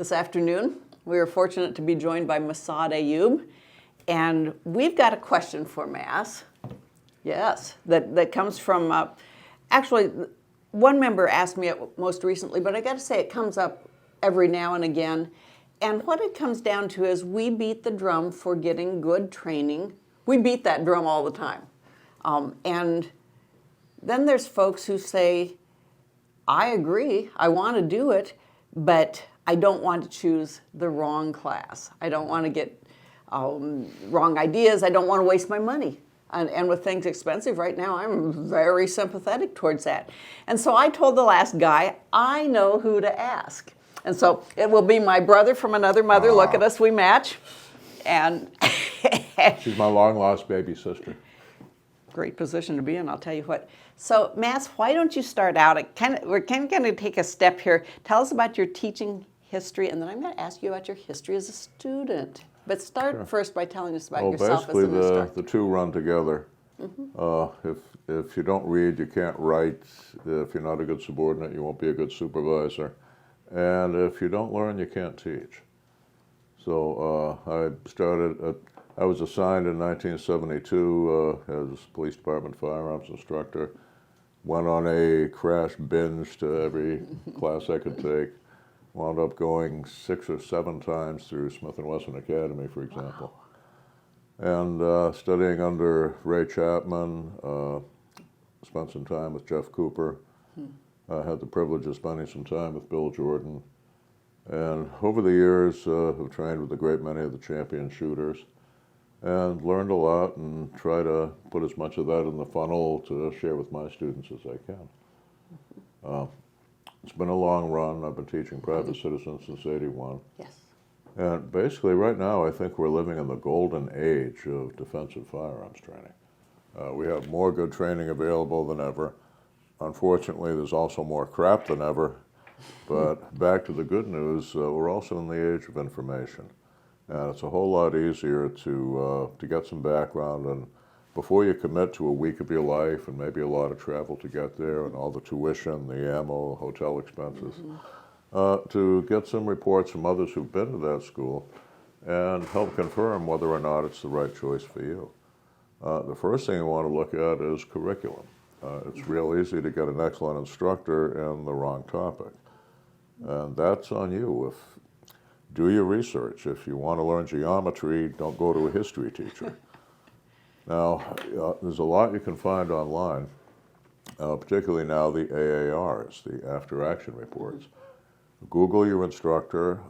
This afternoon, we are fortunate to be joined by Massad Ayoob, and we've got a question for Mass. Yes, that comes from, actually, one member asked me it most recently, but I got to say it comes up every now and again. And what it comes down to is we beat the drum for getting good training. We beat that drum all the time. And then there's folks who say, I agree, I want to do it, but I don't want to choose the wrong class. I don't want to get wrong ideas. I don't want to waste my money. And with things expensive right now, I'm very sympathetic towards that. And so I told the last guy, I know who to ask. And so it will be my brother from another mother. Look at us, we match. And she's my long-lost baby sister. Great position to be in, I'll tell you what. So, Mass, why don't you start out? We're kind of going to take a step here. Tell us about your teaching history, and then I'm going to ask you about your history as a student. But start first by telling us about yourself as an instructor. Basically, the two run together. Mm-hmm. If you don't read, you can't write. If you're not a good subordinate, you won't be a good supervisor. And if you don't learn, you can't teach. So I was assigned in 1972 as police department firearms instructor. Went on a crash binge to every class I could take. Wound up going 6 or 7 times through Smith & Wesson Academy, for example. Wow. And studying under Ray Chapman, spent some time with Jeff Cooper. I had the privilege of spending some time with Bill Jordan. And over the years, have trained with a great many of the champion shooters. And learned a lot and try to put as much of that in the funnel to share with my students as I can. It's been a long run. I've been teaching private citizens since '81. Yes. And basically right now I think we're living in the golden age of defensive firearms training. We have more good training available than ever. Unfortunately, there's also more crap than ever. But back to the good news, we're also in the age of information. And it's a whole lot easier to get some background, and before you commit to a week of your life and maybe a lot of travel to get there and all the tuition, the ammo, hotel expenses, to get some reports from others who've been to that school and help confirm whether or not it's the right choice for you. The first thing you want to look at is curriculum. It's real easy to get an excellent instructor in the wrong topic. And that's on you. Do your research. If you want to learn geometry, don't go to a history teacher. Now, there's a lot you can find online, particularly now the AARs, the after-action reports. Google your instructor,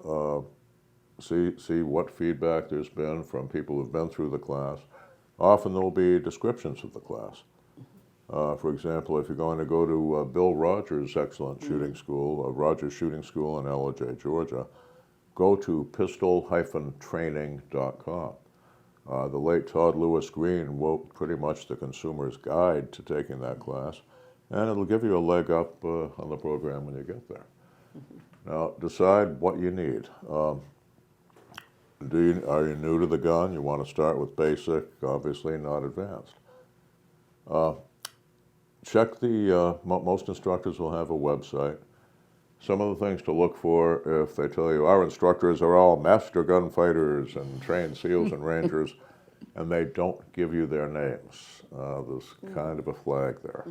see what feedback there's been from people who've been through the class. Often there will be descriptions of the class. For example, if you're going to go to Bill Rogers' excellent shooting school, Rogers Shooting School in LJ, Georgia, go to pistol-training.com. The late Todd Lewis Green wrote pretty much the consumer's guide to taking that class, and it'll give you a leg up on the program when you get there. Now, decide what you need. Are you new to the gun? You want to start with basic, obviously not advanced. Check most instructors will have a website. Some of the things to look for, if they tell you our instructors are all master gunfighters and trained SEALs and Rangers, and they don't give you their names, there's kind of a flag there.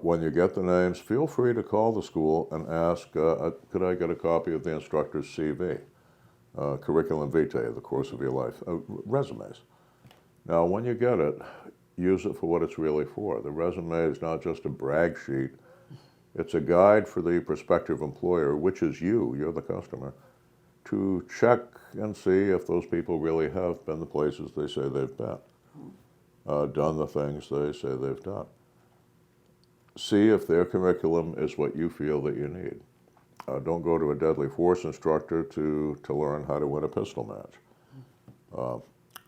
When you get the names, feel free to call the school and ask, could I get a copy of the instructor's CV, curriculum vitae, the course of your life, resumes. Now, when you get it, use it for what it's really for. The resume is not just a brag sheet. It's a guide for the prospective employer, which is you're the customer, to check and see if those people really have been the places they say they've been, done the things they say they've done. See if their curriculum is what you feel that you need. Don't go to a deadly force instructor to learn how to win a pistol match.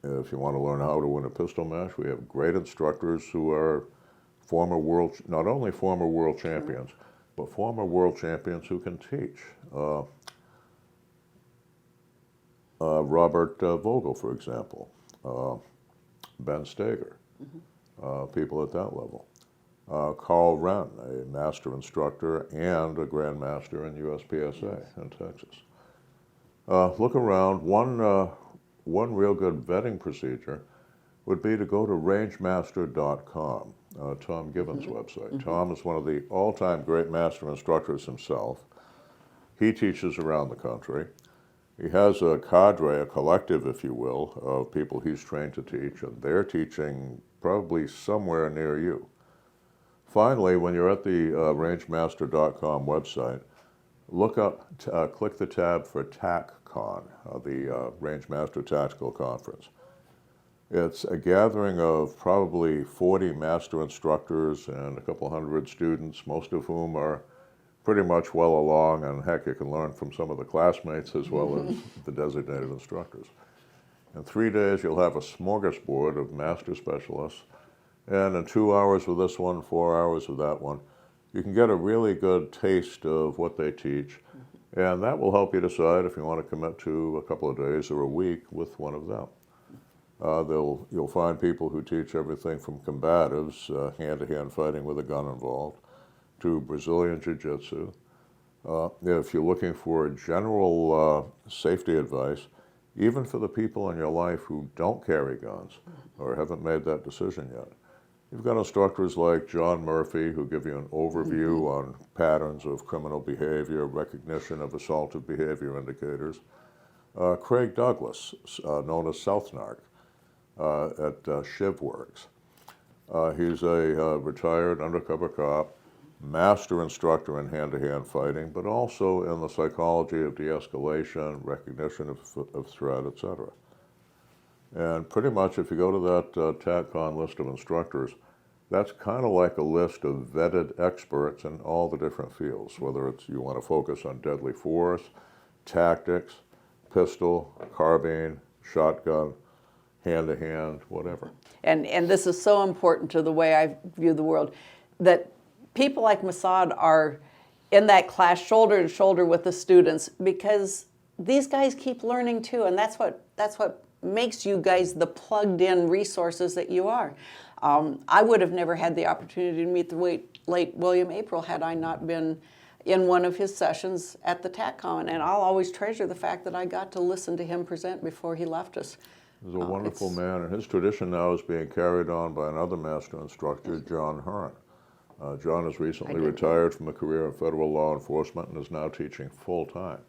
If you want to learn how to win a pistol match, we have great instructors who are not only former world champions, but former world champions who can teach. Robert Vogel, for example, Ben Steger, people at that level. Carl Wren, a master instructor and a grandmaster in USPSA in Texas. Look around. One real good vetting procedure would be to go to rangemaster.com, Tom Given's website. Tom is one of the all-time great master instructors himself. He teaches around the country. He has a cadre, a collective, if you will, of people he's trained to teach, and they're teaching probably somewhere near you. Finally, when you're at the rangemaster.com website, look up, click the tab for TACCon, the Rangemaster Tactical Conference. It's a gathering of probably 40 master instructors and a couple hundred students, most of whom are pretty much well along, and heck, you can learn from some of the classmates as well as the designated instructors. In 3 days, you'll have a smorgasbord of master specialists, and in 2 hours with this one, 4 hours with that one, you can get a really good taste of what they teach, and that will help you decide if you want to commit to a couple of days or a week with one of them. You'll find people who teach everything from combatives, hand-to-hand fighting with a gun involved, to Brazilian Jiu-Jitsu. If you're looking for general safety advice, even for the people in your life who don't carry guns or haven't made that decision yet, you've got instructors like John Murphy who give you an overview on patterns of criminal behavior, recognition of assaultive behavior indicators. Craig Douglas, known as Southnark, at ShivWorks. He's a retired undercover cop, master instructor in hand-to-hand fighting, but also in the psychology of de-escalation, recognition of threat, etc. And pretty much if you go to that TACCon list of instructors, that's kind of like a list of vetted experts in all the different fields, whether it's you want to focus on deadly force, tactics, pistol, carbine, shotgun, hand-to-hand, whatever. And this is so important to the way I view the world, that people like Massad are in that class shoulder to shoulder with the students, because these guys keep learning too, and that's what makes you guys the plugged-in resources that you are. I would have never had the opportunity to meet the late William April had I not been in one of his sessions at the TACCon, and I'll always treasure the fact that I got to listen to him present before he left us. He's a wonderful man, and his tradition now is being carried on by another master instructor, John Hearn. John has recently retired from a career in federal law enforcement and is now teaching full-time,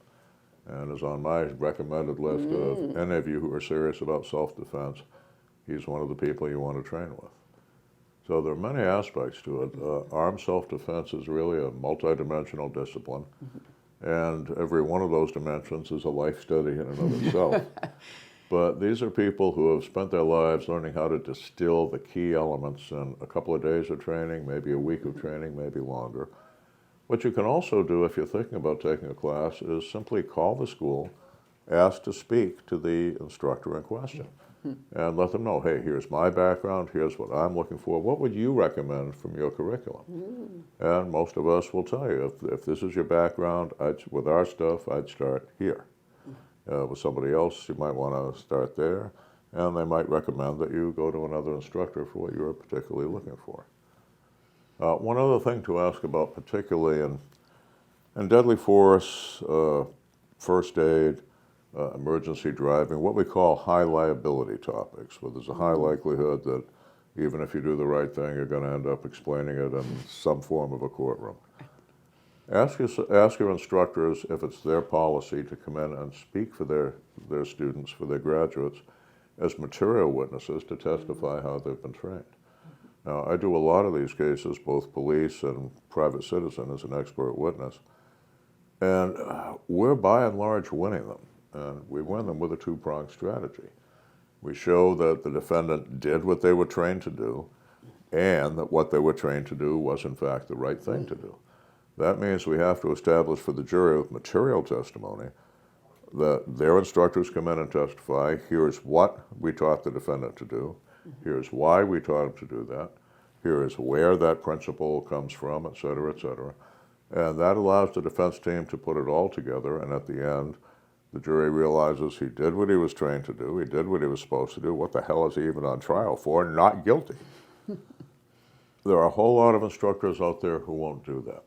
and is on my recommended list of any of you who are serious about self-defense. He's one of the people you want to train with. So there are many aspects to it. Armed self-defense is really a multidimensional discipline, and every one of those dimensions is a life study in and of itself. But these are people who have spent their lives learning how to distill the key elements in a couple of days of training, maybe a week of training, maybe longer. What you can also do if you're thinking about taking a class is simply call the school, ask to speak to the instructor in question, and let them know, hey, here's my background, here's what I'm looking for, what would you recommend from your curriculum? And most of us will tell you, if this is your background, with our stuff, I'd start here. With somebody else, you might want to start there, and they might recommend that you go to another instructor for what you're particularly looking for. One other thing to ask about, particularly in deadly force, first aid, emergency driving, what we call high liability topics, where there's a high likelihood that even if you do the right thing, you're going to end up explaining it in some form of a courtroom. Ask your instructors if it's their policy to come in and speak for their students, for their graduates, as material witnesses to testify how they've been trained. Now, I do a lot of these cases, both police and private citizen as an expert witness, and we're by and large winning them, and we win them with a two-pronged strategy. We show that the defendant did what they were trained to do, and that what they were trained to do was in fact the right thing to do. That means we have to establish for the jury with material testimony that their instructors come in and testify, here's what we taught the defendant to do, here's why we taught him to do that, here is where that principle comes from, et cetera, et cetera. And that allows the defense team to put it all together, and at the end, the jury realizes he did what he was trained to do, he did what he was supposed to do, what the hell is he even on trial for? Not guilty. there are a whole lot of instructors out there who won't do that.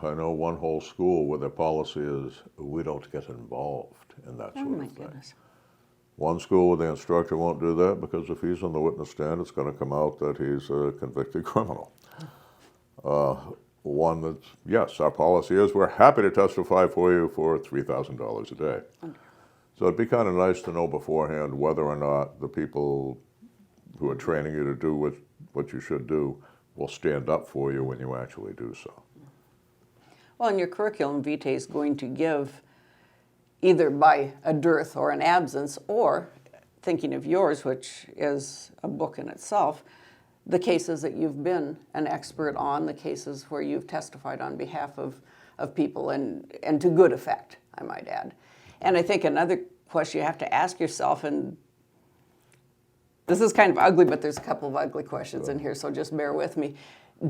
I know one whole school where their policy is, we don't get involved in that Oh sort my of thing. goodness. One school where the instructor won't do that because if he's on the witness stand, it's going to come out that he's a convicted criminal. One that's, yes, our policy is we're happy to testify for you for $3,000 a day. So it'd be kind of nice to know beforehand whether or not the people who are training you to do what you should do will stand up for you when you actually do so. Well, and your curriculum vitae is going to give, either by a dearth or an absence, or thinking of yours, which is a book in itself, the cases that you've been an expert on, the cases where you've testified on behalf of people, and to good effect, I might add. And I think another question you have to ask yourself, and this is kind of ugly, but there's a couple of ugly questions in here, so just bear with me.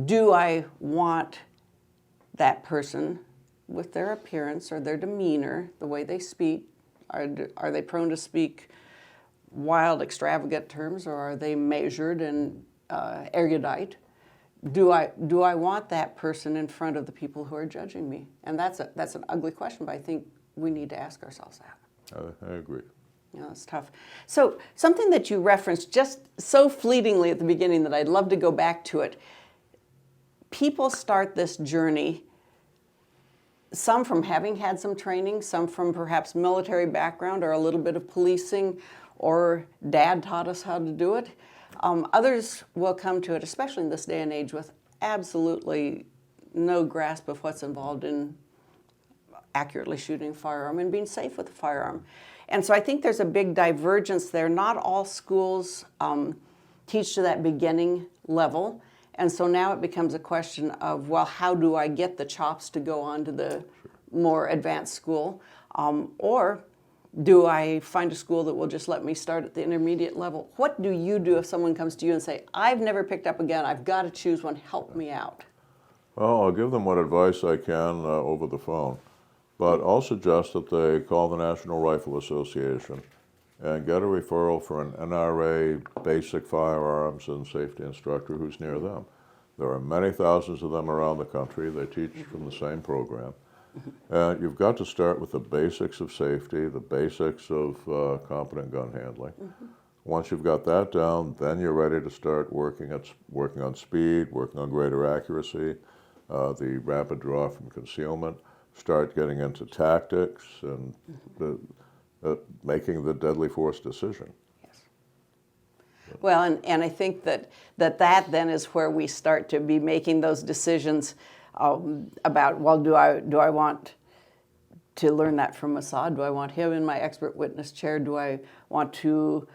Do I want that person, with their appearance or their demeanor, the way they speak, are they prone to speak wild, extravagant terms, or are they measured and erudite? Do I want that person in front of the people who are judging me? And that's an ugly question, but I think we need to ask ourselves that. I agree. Yeah, that's tough. So something that you referenced just so fleetingly at the beginning that I'd love to go back to it. People start this journey, some from having had some training, some from perhaps military background or a little bit of policing, or dad taught us how to do it. Others will come to it, especially in this day and age, with absolutely no grasp of what's involved in accurately shooting a firearm and being safe with a firearm. And so I think there's a big divergence there. Not all schools teach to that beginning level. And so now it becomes a question of, well, how do I get the chops to go on to the more advanced school? Or do I find a school that will just let me start at the intermediate level? What do you do if someone comes to you and say, I've never picked up a gun, I've got to choose one, help me out? Well, I'll give them what advice I can over the phone. But I'll suggest that they call the National Rifle Association and get a referral for an NRA basic firearms and safety instructor who's near them. There are many thousands of them around the country. They teach from the same program. And you've got to start with the basics of safety, the basics of competent gun handling. Once you've got that down, then you're ready to start working on speed, working on greater accuracy, the rapid draw from concealment, start getting into tactics and making the deadly force decision. Yes. Well, and I think that then is where we start to be making those decisions about, well, do I want to learn that from Massad? Do I want him in my expert witness chair? Do I want to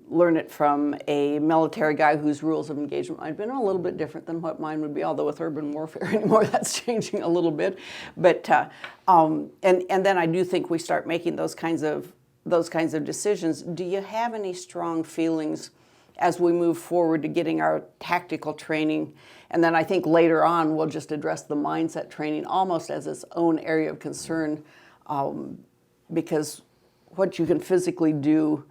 learn it from a military guy whose rules of engagement might have been a little bit different than what mine would be, although with urban warfare anymore that's changing a little bit. But and then I do think we start making those kinds of decisions. Do you have any strong feelings as we move forward to getting our tactical training? And then I think later on we'll just address the mindset training almost as its own area of concern, because what you can physically do,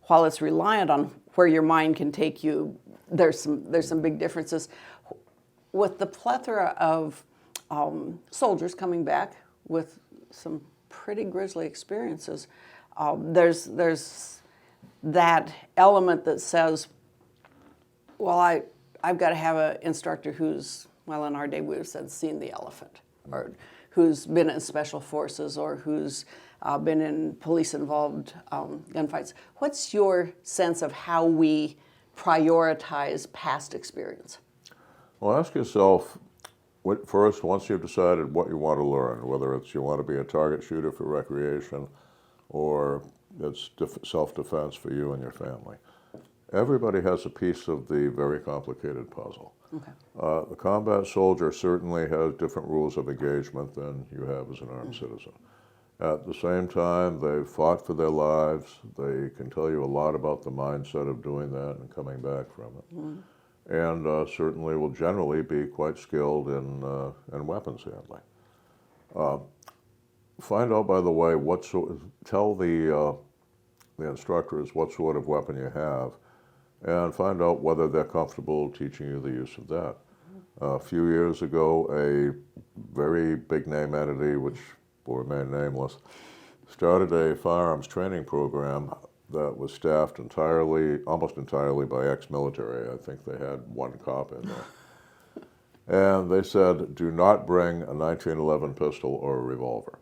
while it's reliant on where your mind can take you, there's some big differences. With the plethora of soldiers coming back with some pretty grisly experiences, there's that element that says, well, I've got to have an instructor who's, well, in our day we would have said seen the elephant, or who's been in special forces, or who's been in police-involved gunfights. What's your sense of how we prioritize past experience? Well, ask yourself, first, once you've decided what you want to learn, whether it's you want to be a target shooter for recreation or it's self-defense for you and your family. Everybody has a piece of the very complicated puzzle. Okay. The combat soldier certainly has different rules of engagement than you have as an armed citizen. At the same time, they've fought for their lives. They can tell you a lot about the mindset of doing that and coming back from it. And certainly will generally be quite skilled in weapons handling. Find out, by the way, tell the instructors what sort of weapon you have, and find out whether they're comfortable teaching you the use of that. A few years ago, a very big name entity, which will remain nameless, started a firearms training program that was staffed almost entirely by ex-military. I think they had one cop in there. And they said, do not bring a 1911 pistol or a revolver.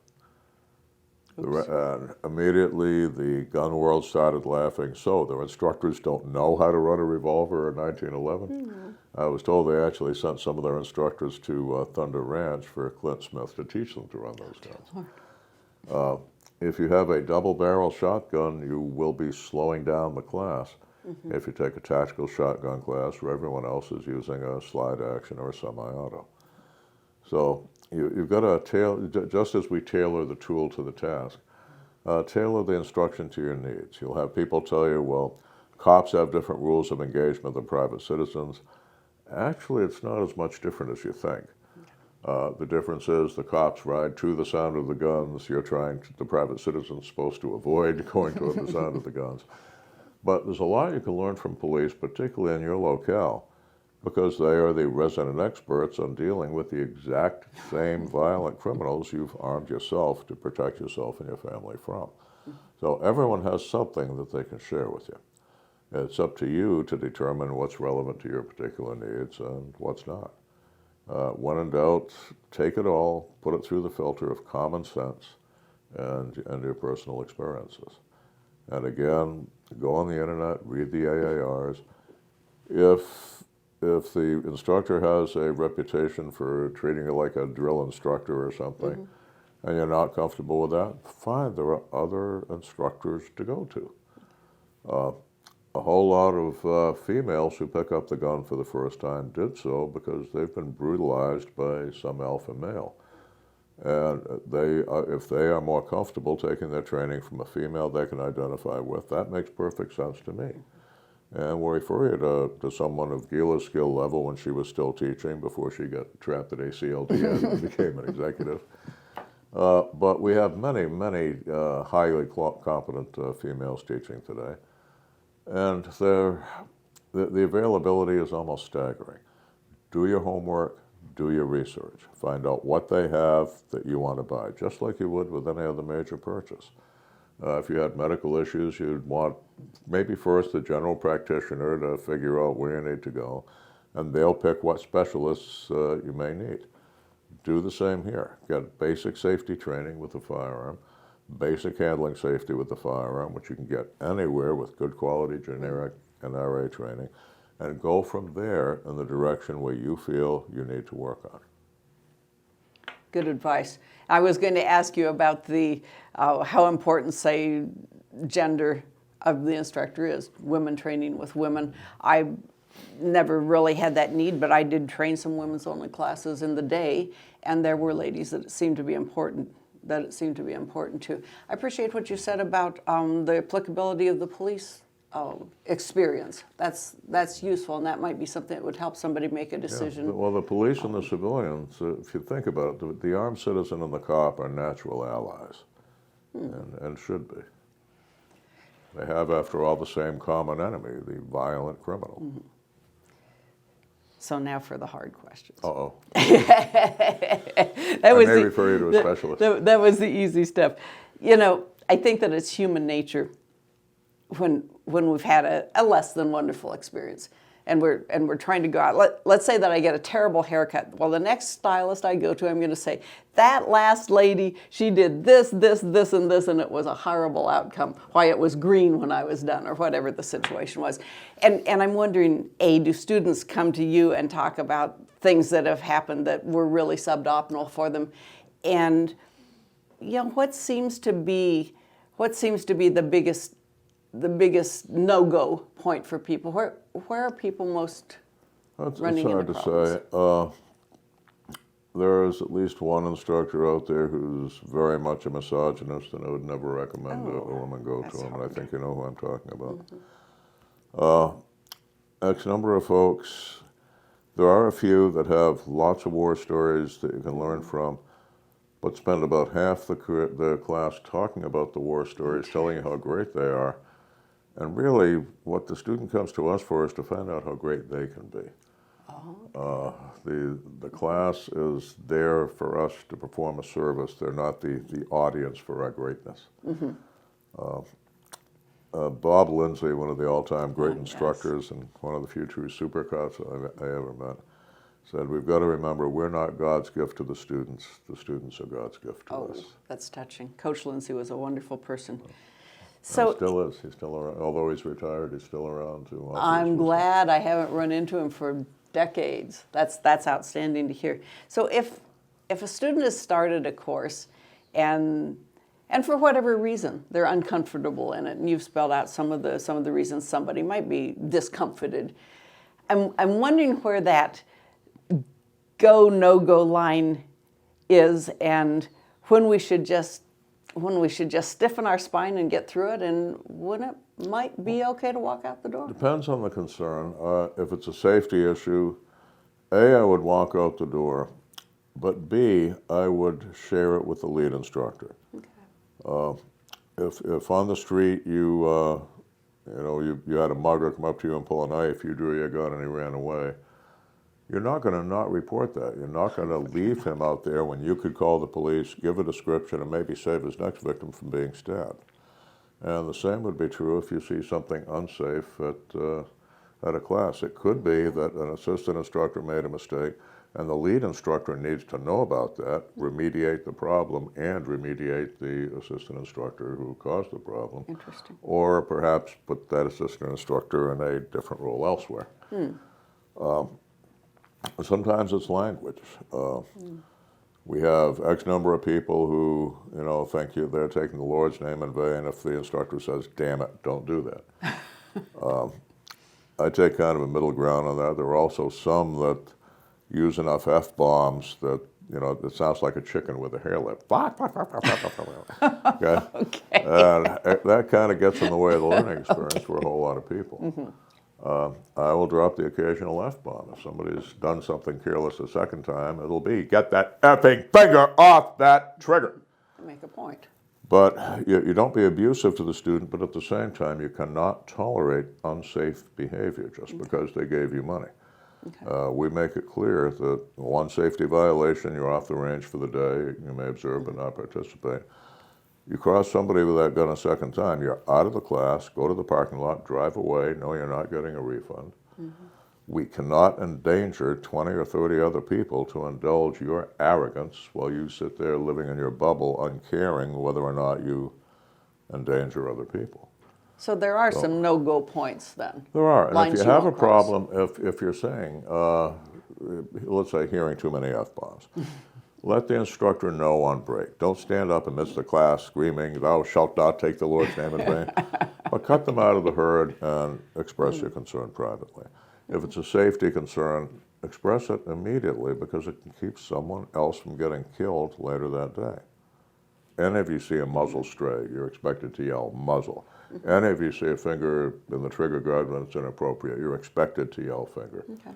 And immediately the gun world started laughing. So their instructors don't know how to run a revolver in 1911? I was told they actually sent some of their instructors to Thunder Ranch for Clint Smith to teach them to run those guns. If you have a double-barrel shotgun, you will be slowing down the class. If you take a tactical shotgun class where everyone else is using a slide action or a semi-auto. So you've got to, just as we tailor the tool to the task, tailor the instruction to your needs. You'll have people tell you, well, cops have different rules of engagement than private citizens. Actually, it's not as much different as you think. The difference is the cops ride to the sound of the guns. The private citizen's supposed to avoid going to the sound of the guns. But there's a lot you can learn from police, particularly in your locale, because they are the resident experts on dealing with the exact same violent criminals you've armed yourself to protect yourself and your family from. So everyone has something that they can share with you. It's up to you to determine what's relevant to your particular needs and what's not. When in doubt, take it all, put it through the filter of common sense and your personal experiences. And again, go on the internet, read the AARs. If the instructor has a reputation for treating you like a drill instructor or something, and you're not comfortable with that, fine, there are other instructors to go to. A whole lot of females who pick up the gun for the first time did so because they've been brutalized by some alpha male. And if they are more comfortable taking their training from a female they can identify with, that makes perfect sense to me. And we'll refer you to someone of Gila's skill level when she was still teaching before she got trapped at ACLDS and became an executive. But we have many, many highly competent females teaching today. And the availability is almost staggering. Do your homework, do your research. Find out what they have that you want to buy, just like you would with any other major purchase. If you had medical issues, you'd want maybe first the general practitioner to figure out where you need to go, and they'll pick what specialists you may need. Do the same here. Get basic safety training with the firearm, basic handling safety with the firearm, which you can get anywhere with good quality generic NRA training, and go from there in the direction where you feel you need to work on. Good advice. I was going to ask you about the how important, say, gender of the instructor is, women training with women. I never really had that need, but I did train some women's only classes in the day, and there were ladies that it seemed to be important to. I appreciate what you said about the applicability of the police experience. That's useful, and that might be something that would help somebody make a decision. Yeah. Well, the police and the civilians, if you think about it, the armed citizen and the cop are natural allies, and should be. They have, after all, the same common enemy, the violent criminal. Mm-hmm. So now for the hard questions. Uh-oh. I may refer you to a specialist. That was the easy stuff. You know, I think that it's human nature when we've had a less than wonderful experience and we're trying to go out. Let's say that I get a terrible haircut. Well, the next stylist I go to, I'm going to say, that last lady, she did this, this, this, and this, and it was a horrible outcome. Why, it was green when I was done, or whatever the situation was. And I'm wondering, do students come to you and talk about things that have happened that were really suboptimal for them? And what seems to be the biggest no-go point for people? Where are people most running into problems? It's hard to say. There is at least one instructor out there who's very much a misogynist, and I would never recommend a woman go to him, and I think you know who I'm talking about. X number of folks, there are a few that have lots of war stories that you can learn from, but spend about half the class talking about the war stories, telling you how great they are, And really, what the student comes to us for is to find out how great they can be. The class is there for us to perform a service. They're not the audience for our greatness. Bob Lindsay, one of the all-time great instructors and one of the few true supercuts I ever met, said, we've got to remember we're not God's gift to the students are God's gift to us. That's touching. Coach Lindsay was a wonderful person. So he still is. He's still around. Although he's retired, he's still around to offer I'm glad I haven't run into him for decades. That's outstanding to hear. So if a student has started a course and for whatever reason they're uncomfortable in it, and you've spelled out some of the reasons somebody might be discomfited, I'm wondering where that go no go line is, and when we should just stiffen our spine and get through it, and when it might be okay to walk out the door. Depends on the concern. If it's a safety issue, A, I would walk out the door, but B, I would share it with the lead instructor. Okay. If on the street you had a mugger come up to you and pull a knife, you drew your gun and he ran away, you're not going to not report that. You're not going to leave him out there when you could call the police, give a description, and maybe save his next victim from being stabbed. And the same would be true if you see something unsafe at a class. It could be that an assistant instructor made a mistake, and the lead instructor needs to know about that, remediate the problem, and remediate the assistant instructor who caused the problem. Interesting. Or perhaps put that assistant instructor in a different role elsewhere. Sometimes it's language. We have X number of people who, think they're taking the Lord's name in vain if the instructor says, damn it, don't do that. I take kind of a middle ground on that. There are also some that use enough F-bombs that, it sounds like a chicken with a hair lip. Okay? Okay. And that kind of gets in the way of the learning experience for a whole lot of people. I will drop the occasional F-bomb. If somebody's done something careless a second time, it'll be, get that effing finger off that trigger. Make a point. But you don't be abusive to the student, but at the same time, you cannot tolerate unsafe behavior just because they gave you money. Okay. We make it clear that one safety violation, you're off the range for the day, you may observe but not participate. You cross somebody with that gun a second time, you're out of the class, go to the parking lot, drive away, no, you're not getting a refund. We cannot endanger 20 or 30 other people to indulge your arrogance while you sit there living in your bubble, uncaring whether or not you endanger other people. So there are some no-go points then. There are, and if you have a cross. problem, if you're saying, let's say hearing too many F-bombs, let the instructor know on break. Don't stand up amidst the class screaming, thou shalt not take the Lord's name in vain. But cut them out of the herd and express your concern privately. If it's a safety concern, express it immediately because it can keep someone else from getting killed later that day. Any of you see a muzzle stray, you're expected to yell, muzzle. Any of you see a finger in the trigger guard when it's inappropriate, you're expected to yell finger. Okay.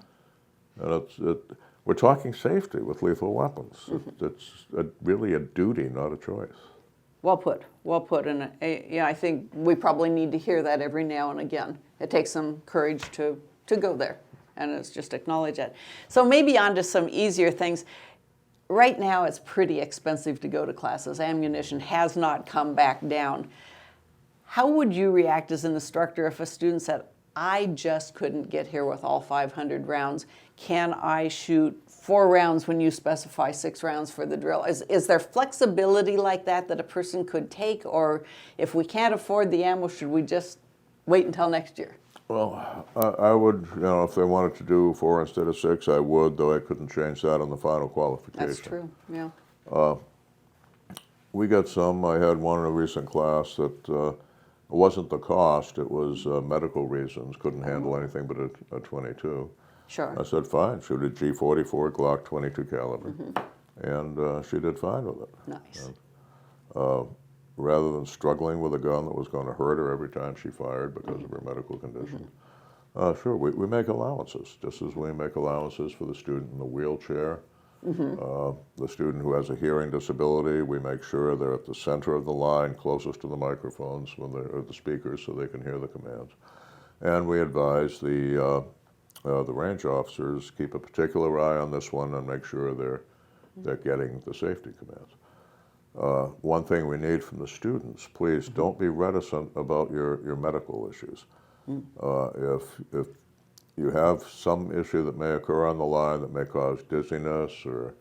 And we're talking safety with lethal weapons. It's really a duty, not a choice. Well put, well put. And I think we probably need to hear that every now and again. It takes some courage to go there, and it's just acknowledge it. So maybe on to some easier things. Right now it's pretty expensive to go to classes. Ammunition has not come back down. How would you react as an instructor if a student said, I just couldn't get here with all 500 rounds. Can I shoot 4 rounds when you specify 6 rounds for the drill? Is there flexibility like that a person could take? Or if we can't afford the ammo, should we just wait until next year? Well, I would, if they wanted to do 4 instead of 6, I would, though I couldn't change that on the final qualification. That's true, yeah. We got some. I had one in a recent class that it wasn't the cost, it was medical reasons, couldn't handle anything but a 22. Sure. I said, fine, shoot a G44 Glock 22 caliber. And she did fine with it. Nice. And, rather than struggling with a gun that was going to hurt her every time she fired because of her medical condition. Sure, we make allowances, just as we make allowances for the student in the wheelchair, The student who has a hearing disability, we make sure they're at the center of the line, closest to the microphones or the speakers, so they can hear the commands. And we advise the range officers keep a particular eye on this one and make sure they're getting the safety commands. One thing we need from the students, please don't be reticent about your medical issues. If you have some issue that may occur on the line that may cause dizziness or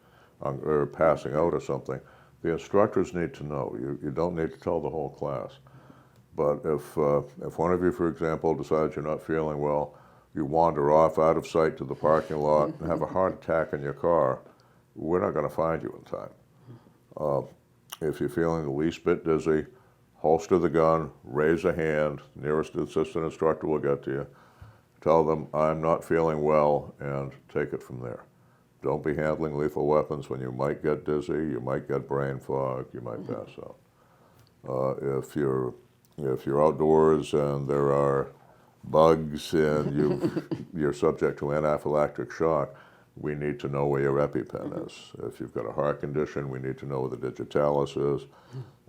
passing out or something, the instructors need to know. You don't need to tell the whole class. But if one of you, for example, decides you're not feeling well, you wander off out of sight to the parking lot and have a heart attack in your car, we're not going to find you in time. If you're feeling the least bit dizzy, holster the gun, raise a hand, nearest assistant instructor will get to you. Tell them, I'm not feeling well, and take it from there. Don't be handling lethal weapons when you might get dizzy, you might get brain fog, you might pass out. If you're outdoors and there are bugs and you're subject to anaphylactic shock, we need to know where your EpiPen is. If you've got a heart condition, we need to know where the digitalis is.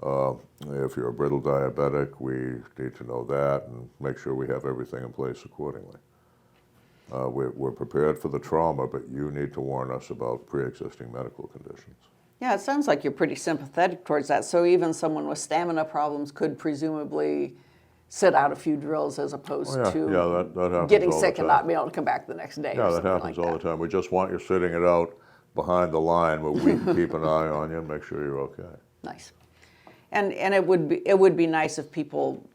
If you're a brittle diabetic, we need to know that and make sure we have everything in place accordingly. We're prepared for the trauma, but you need to warn us about pre-existing medical conditions. Yeah, it sounds like you're pretty sympathetic towards that. So even someone with stamina problems could presumably sit out a few drills as opposed to that happens getting all sick the and time. not being able to come back the next day. Yeah, or that something happens like all that. the time. We just want you sitting it out behind the line, but we can keep an eye on you and make sure you're okay. Nice. And it would be nice if people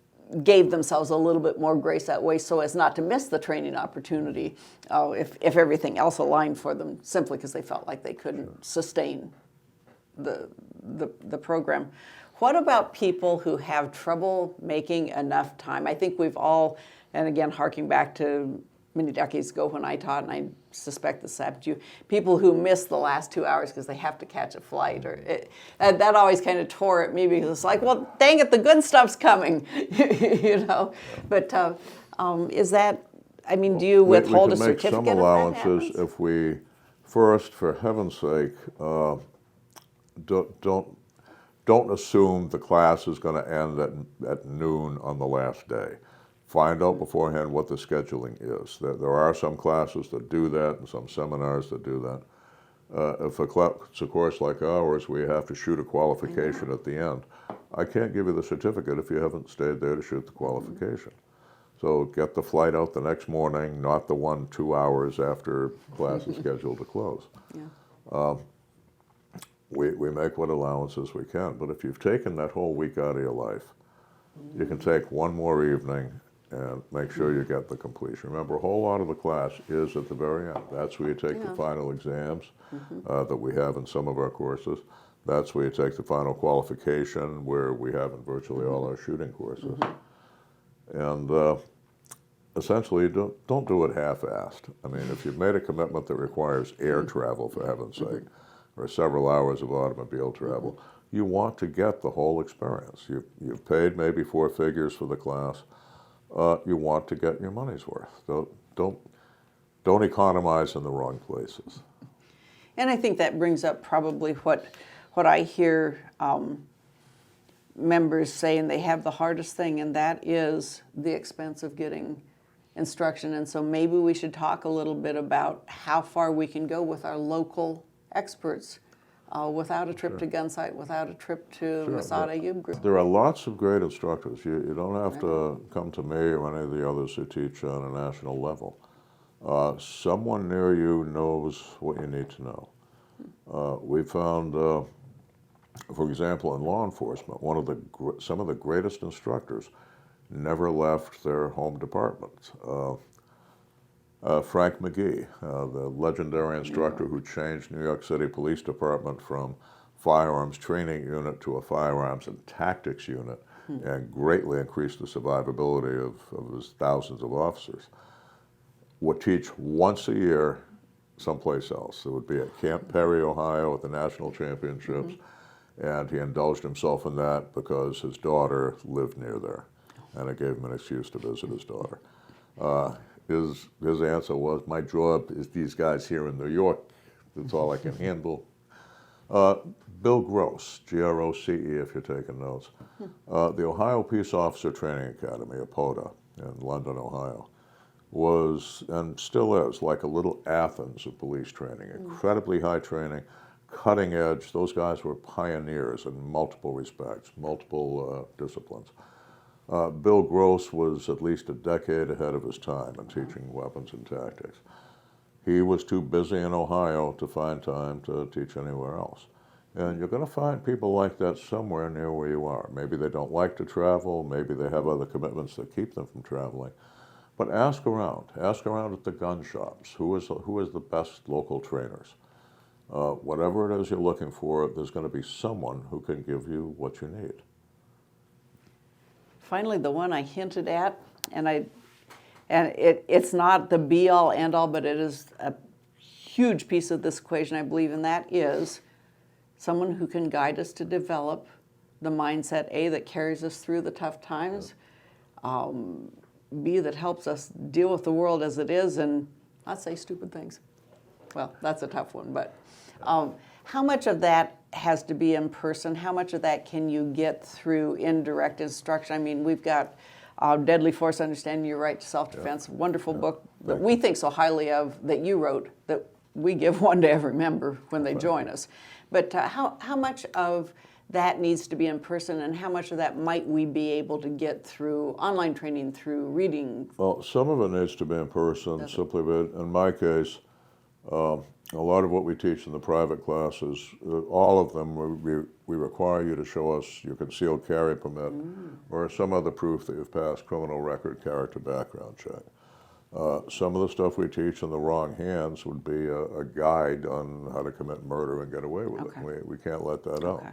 gave themselves a little bit more grace that way so as not to miss the training opportunity if everything else aligned for them simply because they felt like they couldn't sustain the program. What about people who have trouble making enough time? I think we've all, and again, harking back to many decades ago when I taught, and I suspect this happened to you, people who miss the last 2 hours because they have to catch a flight. That always kind of tore at me because it's like, well, dang it, the good stuff's coming, you know. But is that, I mean, do you withhold a certificate We can make some allowances if we, first, for heaven's sake, don't assume the class is going to end at noon on the last day. Find out beforehand what the scheduling is. There are some classes that do that and some seminars that do that. If it's a course like ours, we have to shoot a qualification at the end. I can't give you the certificate if you haven't stayed there to shoot the qualification. So get the flight out the next morning, not the 1-2 hours after class is scheduled to close. Yeah. We make what allowances we can, but if you've taken that whole week out of your life, you can take one more evening and make sure you get the completion. Remember, a whole lot of the class is at the very end. That's where you take the final exams that we have in some of our courses. That's where you take the final qualification, where we have in virtually all our shooting courses. And essentially, don't do it half-assed. I mean, if you've made a commitment that requires air travel, for heaven's sake, or several hours of automobile travel, you want to get the whole experience. You've paid maybe 4 figures for the class. You want to get your money's worth. Don't economize in the wrong places. And I think that brings up probably what I hear members saying they have the hardest thing, and that is the expense of getting instruction. And so maybe we should talk a little bit about how far we can go with our local experts without a trip to Gunsight, without a trip to Massad Ayoob group. There are lots of great instructors. You don't have to come to me or any of the others who teach on a national level. Someone near you knows what you need to know. We found, for example, in law enforcement, some of the greatest instructors never left their home department. Frank McGee, the legendary instructor who changed New York City Police Department from firearms training unit to a firearms and tactics unit and greatly increased the survivability of his thousands of officers, would teach once a year someplace else. It would be at Camp Perry, Ohio at the national championships, and he indulged himself in that because his daughter lived near there, and it gave him an excuse to visit his daughter. His answer was, my job is these guys here in New York That's all I can handle. Bill Gross, Groce if you're taking notes. The Ohio Peace Officer Training Academy, APOTA, in London, Ohio, was, and still is, like a little Athens of police training. Incredibly high training, cutting edge. Those guys were pioneers in multiple respects, multiple disciplines. Bill Gross was at least a decade ahead of his time in teaching weapons and tactics. He was too busy in Ohio to find time to teach anywhere else. And you're going to find people like that somewhere near where you are. Maybe they don't like to travel, maybe they have other commitments that keep them from traveling. But ask around at the gun shops. Who is the best local trainers? Whatever it is you're looking for, there's going to be someone who can give you what you need. Finally, the one I hinted at, it's not the be-all, end-all, but it is a huge piece of this equation, I believe, and that is someone who can guide us to develop the mindset, A, that carries us through the tough times, B, that helps us deal with the world as it is and not say stupid things. Well, that's a tough one, but how much of that has to be in person? How much of that can you get through indirect instruction? I mean, we've got Deadly Force, Understanding Your Right to Self-Defense, wonderful book that we think so highly of, that you wrote, that we give one to every member when they join us. But how much of that needs to be in person, and how much of that might we be able to get through online training, through reading? Well, some of it needs to be in person, simply, but in my case, a lot of what we teach in the private classes, all of them, we require you to show us your concealed carry permit or some other proof that you've passed criminal record character background check. Some of the stuff we teach in the wrong hands would be a guide on how to commit murder and get away with it. We can't let that out.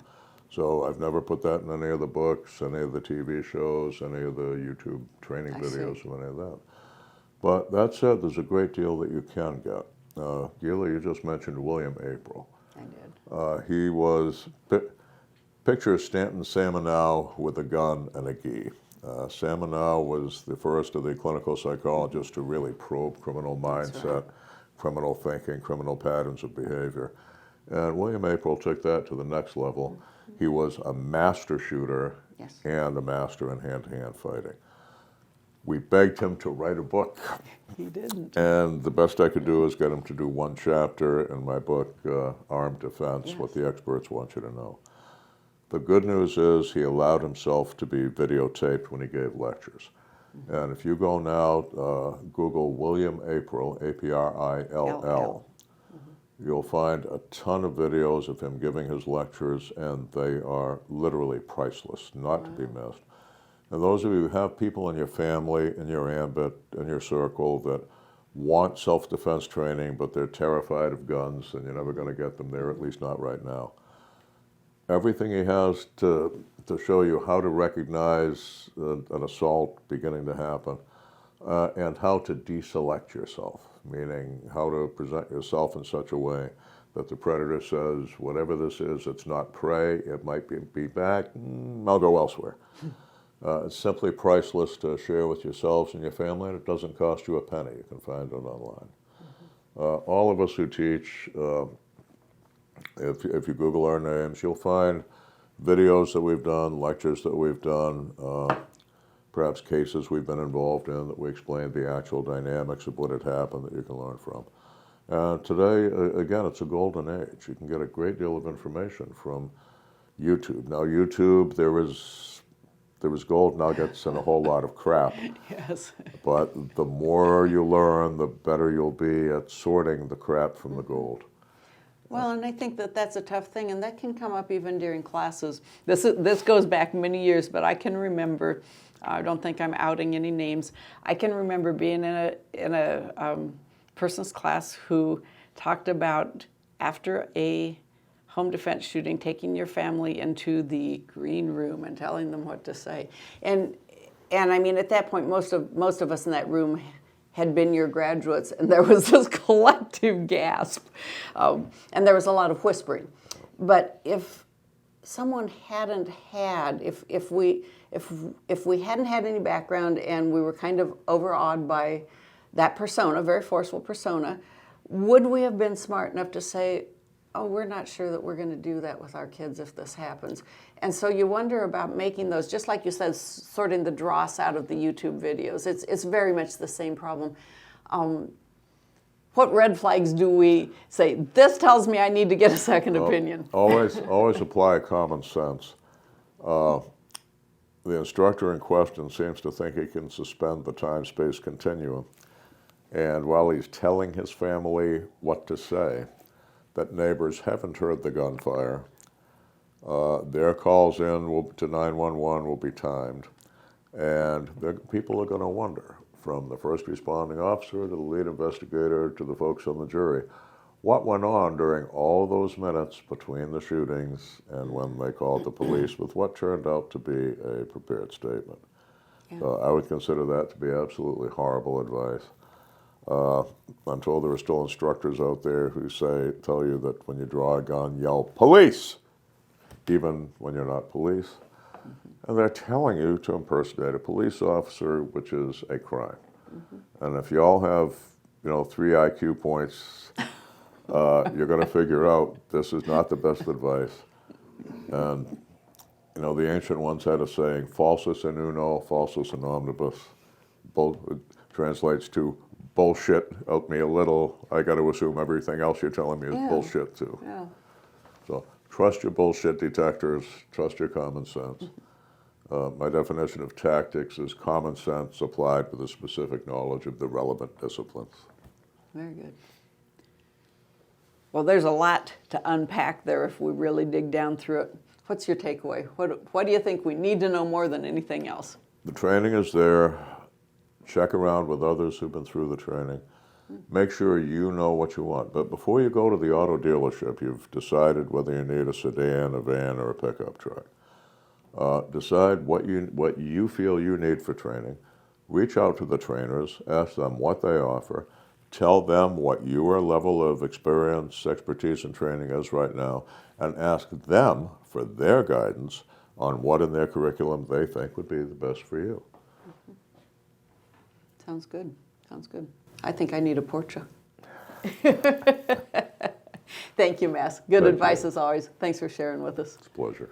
So I've never put that in any of the books, any of the TV shows, any of the YouTube training videos, or any of that. But that said, there's a great deal that you can get. Gila, you just mentioned William April. I did. He was, picture Stanton Samanow with a gun and a gi. Samanow was the first of the clinical psychologists to really probe criminal mindset, criminal thinking, criminal patterns of behavior. And William April took that to the next level. He was a master shooter and a master in hand-to-hand fighting. We begged him to write a book. He didn't. And the best I could do is get him to do one chapter in my book, Armed Defense, What the Experts Want You to Know. The good news is he allowed himself to be videotaped when he gave lectures. And if you go now, Google William April, A-P-R-I-L-L, you'll find a ton of videos of him giving his lectures, and they are literally priceless, not to be missed. And those of you who have people in your family, in your ambit, in your circle that want self-defense training, but they're terrified of guns and you're never going to get them there, at least not right now. Everything he has to show you how to recognize an assault beginning to happen and how to deselect yourself, meaning how to present yourself in such a way that the predator says, whatever this is, it's not prey, it might be back, I'll go elsewhere. It's simply priceless to share with yourselves and your family, and it doesn't cost you a penny. You can find it online. All of us who teach, if you Google our names, you'll find videos that we've done, lectures that we've done, perhaps cases we've been involved in that we explain the actual dynamics of what had happened that you can learn from. Today, again, it's a golden age. You can get a great deal of information from YouTube. Now, YouTube, there was gold nuggets and a whole lot of crap. Yes. But the more you learn, the better you'll be at sorting the crap from the gold. Well, and I think that that's a tough thing, and that can come up even during classes. This goes back many years, but I can remember, I don't think I'm outing any names, I can remember being in a person's class who talked about, after a home defense shooting, taking your family into the green room and telling them what to say. And I mean, at that point, most of us in that room had been your graduates, and there was this collective gasp, and there was a lot of whispering. But if someone hadn't had, if we hadn't had any background and we were kind of overawed by that persona, very forceful persona, would we have been smart enough to say, oh, we're not sure that we're going to do that with our kids if this happens? And so you wonder about making those, just like you said, sorting the dross out of the YouTube videos. It's very much the same problem. What red flags do we say, this tells me I need to get a second opinion? Always apply common sense. The instructor in question seems to think he can suspend the time-space continuum. And while he's telling his family what to say, that neighbors haven't heard the gunfire, their calls in to 911 will be timed. And people are going to wonder, from the first responding officer to the lead investigator to the folks on the jury, what went on during all those minutes between the shootings and when they called the police with what turned out to be a prepared statement. Yeah. I would consider that to be absolutely horrible advice. I'm told there are still instructors out there who tell you that when you draw a gun, yell, police, even when you're not police. Mm-hmm. And they're telling you to impersonate a police officer, which is a crime. Mm-hmm. And if you all have, 3 IQ points, you're going to figure out this is not the best advice. And, the ancient ones had a saying, falsus in uno, falsus in omnibus. It translates to bullshit, help me a little. I got to assume everything else you're telling me is bullshit too. Yeah. So trust your bullshit detectors, trust your common sense. My definition of tactics is common sense applied with a specific knowledge of the relevant disciplines. Very good. Well, there's a lot to unpack there if we really dig down through it. What's your takeaway? What do you think we need to know more than anything else? The training is there. Check around with others who've been through the training. Make sure you know what you want. But before you go to the auto dealership, you've decided whether you need a sedan, a van, or a pickup truck. Decide what you feel you need for training. Reach out to the trainers, ask them what they offer, tell them what your level of experience, expertise, and training is right now, and ask them for their guidance on what in their curriculum they think would be the best for you. Sounds good. Sounds good. I think I need a Porsche. Thank you, Mass. Good advice as always. Thanks for sharing with us. It's a pleasure.